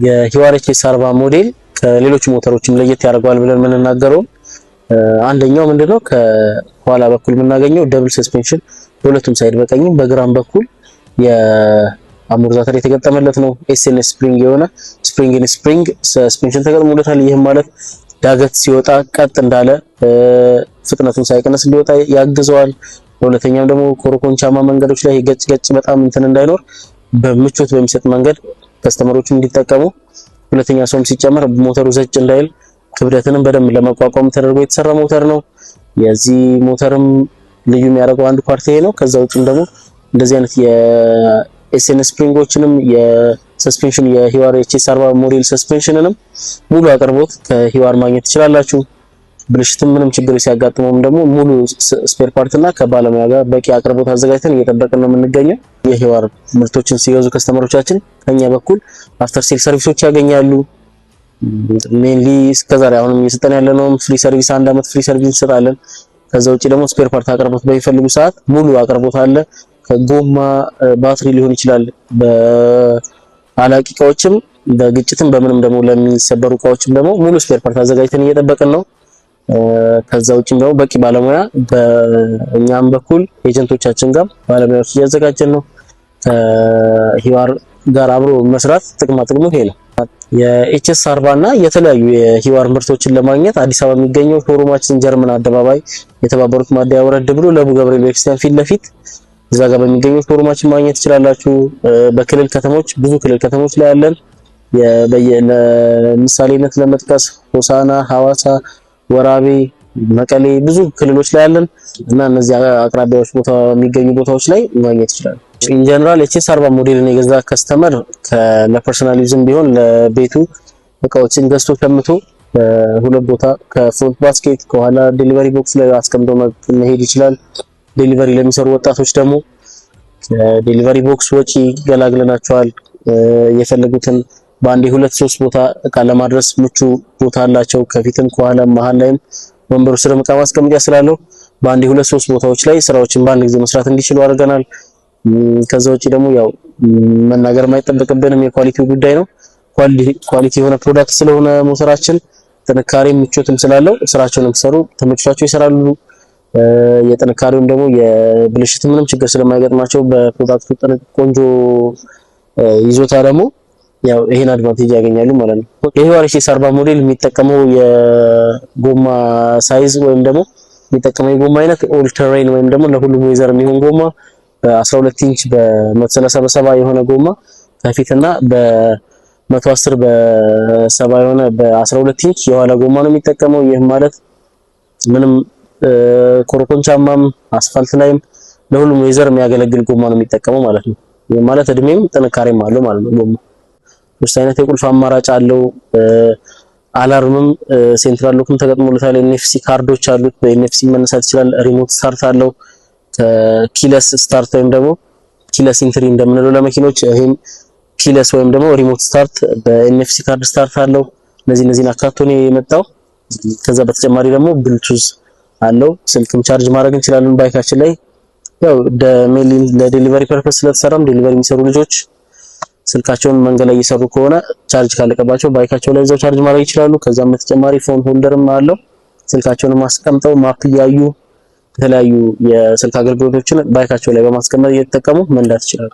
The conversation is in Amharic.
የሂዋር ኤችኤስ40 ሞዴል ከሌሎች ሞተሮችም ለየት ያደርገዋል ብለን የምንናገረው አንደኛው ምንድነው ከኋላ በኩል የምናገኘው ደብል ሰስፔንሽን በሁለቱም ሳይድ በቀኝም በግራም በኩል የአሞርዛተር የተገጠመለት ነው። ኤስኤንኤስ ስፕሪንግ የሆነ ስፕሪንግ ሰስፔንሽን ተገጥሞለታል። ይህም ማለት ዳገት ሲወጣ ቀጥ እንዳለ ፍጥነቱን ሳይቀነስ ሊወጣ ያግዘዋል። ሁለተኛም ደግሞ ኮረኮንቻማ መንገዶች ላይ ገጭ በጣም እንትን እንዳይኖር በምቾት በሚሰጥ መንገድ ከስተመሮቹ እንዲጠቀሙ። ሁለተኛ ሰውም ሲጨመር ሞተሩ ዘጭ እንዳይል ክብደትንም በደንብ ለመቋቋም ተደርጎ የተሰራ ሞተር ነው። የዚህ ሞተርም ልዩ የሚያደርገው አንድ ፓርት ይሄ ነው። ከዛ ውጭም ደግሞ እንደዚህ አይነት የኤስኤንኤስ ስፕሪንጎችንም የሰስፔንሽን የሂዋር ኤችኤስ40 ሞዴል ሰስፔንሽንንም ሙሉ አቅርቦት ከሂዋር ማግኘት ትችላላችሁ። ብልሽትም ምንም ችግር ሲያጋጥመውም ደግሞ ሙሉ ስፔር ፓርት እና ከባለሙያ ጋር በቂ አቅርቦት አዘጋጅተን እየጠበቅን ነው የምንገኘው። የሂዋር ምርቶችን ሲገዙ ከስተመሮቻችን ከኛ በኩል አፍተር ሴል ሰርቪሶች ያገኛሉ። ሜንሊ እስከዛሬ አሁንም እየሰጠን ያለነው ፍሪ ሰርቪስ 1 አመት ፍሪ ሰርቪስ እንሰጣለን። ከዛ ውጪ ደግሞ ስፔር ፓርት አቅርቦት በሚፈልጉ ሰዓት ሙሉ አቅርቦት አለ። ከጎማ ባትሪ ሊሆን ይችላል። በአላቂ እቃዎችም በግጭትም በምንም ደግሞ ለሚሰበሩ እቃዎችም ደግሞ ሙሉ ስፔር ፓርት አዘጋጅተን እየጠበቅን ነው። ከዛ ውጪም ደግሞ በቂ ባለሙያ በእኛም በኩል ኤጀንቶቻችን ጋር ባለሙያዎች እያዘጋጀን ነው። ከሂዋር ጋር አብሮ መስራት ጥቅሙ ይሄ ነው። የኤችኤስ40 እና የተለያዩ የሂዋር ምርቶችን ለማግኘት አዲስ አበባ የሚገኘው ሾሩማችን ጀርመን አደባባይ የተባበሩት ማደያ ወረድ ብሎ ለቡ ገብርኤል ቤተክርስቲያን ፊት ለፊት እዛ ጋር በሚገኘው ሾሩማችን ማግኘት ትችላላችሁ። በክልል ከተሞች ብዙ ክልል ከተሞች ላይ ያለን ለምሳሌነት ለመጥቀስ ሆሳና፣ ሐዋሳ፣ ወራቤ፣ መቀሌ ብዙ ክልሎች ላይ ያለን እና እነዚህ አቅራቢያዎች የሚገኙ ቦታዎች ላይ ማግኘት ይችላል። ኢን ጀነራል ኤችኤስ40 ሞዴልን የገዛ ከስተመር ለፐርሰናል ዩዝም ቢሆን ለቤቱ እቃዎችን ገዝቶ ሸምቶ ሁለት ቦታ ከፍሮንት ባስኬት ከኋላ ዴሊቨሪ ቦክስ ላይ አስቀምጦ መሄድ ይችላል። ዴሊቨሪ ለሚሰሩ ወጣቶች ደግሞ ዴሊቨሪ ቦክስ ወጪ ገላግለናቸዋል። የፈለጉትን በአንዴ 2-3 ቦታ እቃ ለማድረስ ምቹ ቦታ አላቸው። ከፊትም ከኋላም መሃል ላይም ወንበሩ ስር እቃ ማስቀመጫ ስላለው በአንዴ 2-3 ቦታዎች ላይ ስራዎችን በአንድ ጊዜ መስራት እንዲችሉ አድርገናል። ከዛ ውጪ ደግሞ ያው መናገር የማይጠበቅብንም የኳሊቲው ጉዳይ ነው። ኳሊቲ የሆነ ፕሮዳክት ስለሆነ ሞተራችን ጥንካሬ ምቾትም ስላለው ስራቸውንም ሲሰሩ ተመችቷቸው ይሰራሉ። የጥንካሬውም ደግሞ የብልሽት ምንም ችግር ስለማይገጥማቸው በፕሮዳክቱ ቆንጆ ይዞታ ደግሞ ያው ይሄን አድቫንቴጅ ያገኛሉ ማለት ነው። የሂዋር ኤችኤስ40 ሞዴል የሚጠቀመው የጎማ ሳይዝ ወይም ደግሞ የሚጠቀመው የጎማ አይነት ኦል ተሬን ወይም ደግሞ ለሁሉም ዌዘር የሚሆን ጎማ በ12 ኢንች በ130 በ70 የሆነ ጎማ ከፊትና በ110 በ70 የሆነ በ12 ኢንች የኋላ ጎማ ነው የሚጠቀመው። ይህ ማለት ምንም ኮረኮንቻማም አስፋልት ላይም ለሁሉም ዌዘር የሚያገለግል ጎማ ነው የሚጠቀመው ማለት ነው። ይህ ማለት እድሜም ጥንካሬም አለው ማለት ነው። ጎማ ሶስት አይነት የቁልፍ አማራጭ አለው። አላርምም ሴንትራል ሎክም ተገጥሞለታል። ኤንኤፍሲ ካርዶች አሉት። በኤንኤፍሲ መነሳት ይችላል። ሪሞት ስታርት አለው። ኪለስ ስታርት ወይም ደግሞ ኪለስ ኢንትሪ እንደምንለው ለመኪኖች ይሄም ኪለስ ወይም ደግሞ ሪሞት ስታርት በኤንኤፍሲ ካርድ ስታርት አለው። እነዚህን አካቶ ነው የመጣው። ከዛ በተጨማሪ ደግሞ ብሉቱዝ አለው። ስልክም ቻርጅ ማድረግ እንችላለን ባይካችን ላይ። ያው ለዴሊቨሪ ፐርፐስ ስለተሰራም ዴሊቨሪ የሚሰሩ ልጆች ስልካቸውን መንገድ ላይ እየሰሩ ከሆነ ቻርጅ ካለቀባቸው ባይካቸው ላይ እዛው ቻርጅ ማድረግ ይችላሉ። ከዛም በተጨማሪ ፎን ሆልደርም አለው። ስልካቸውን ማስቀምጠው ማፕ እያዩ የተለያዩ የስልክ አገልግሎቶችን ባይካቸው ላይ በማስቀመጥ እየተጠቀሙ መንዳት ይችላሉ።